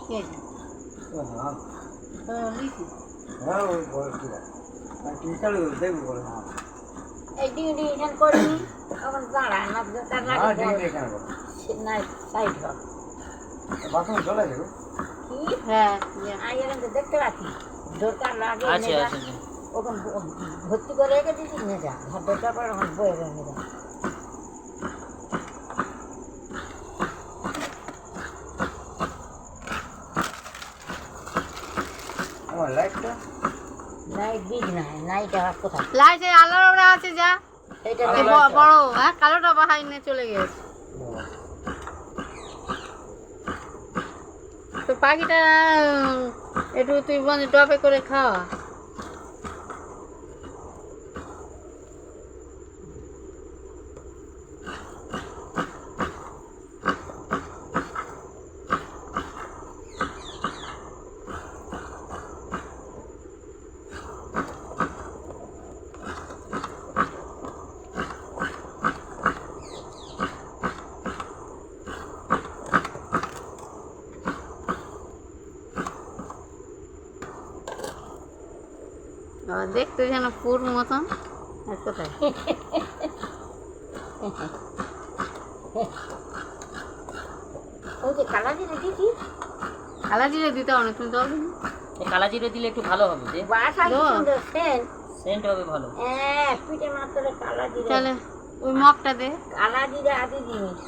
কে হ্যাঁ লিখি হ্যাঁ ওই বড় কি তুই চালু দেখবি বলে হ্যাঁ এই ডিভিশন করিনি এখন দাঁড়া না তার হ্যাঁ লাগে ডিগ্রি এখানে বল না সাইড হোক বাথরুম চলে যাবে কি হ্যাঁ এখান থেকে দেখতে পাচ্ছি দরকার লাগে আছে আছে ওখানে ভর্তি করে রেখে দিচ্ছি নিয়ে যা দরকার পরে ওখানে বয়ে রেখে যা আমার লাইটটা নাইট দিক না নাইট আবার কোথায় লাইট এই আলোর ওরা আছে যা এটা এই বড় হ্যাঁ কালোটা বাহাই নিয়ে চলে গেছে তো পাখিটা একটু তুই মানে টপে করে খাওয়া দেখতে যেন পুর মতন আর কোথায় ওই যে কালা জিরে দিছি কালা জিরে দিতে হবে না তুমি দাও কালা জিরে দিলে একটু ভালো হবে যে বাসায় কি সুন্দর সেন্ট সেন্ট হবে ভালো হ্যাঁ পিঠে মাত্র কালা জিরে তাহলে ওই মগটা দে কালা জিরে আদি জিনিস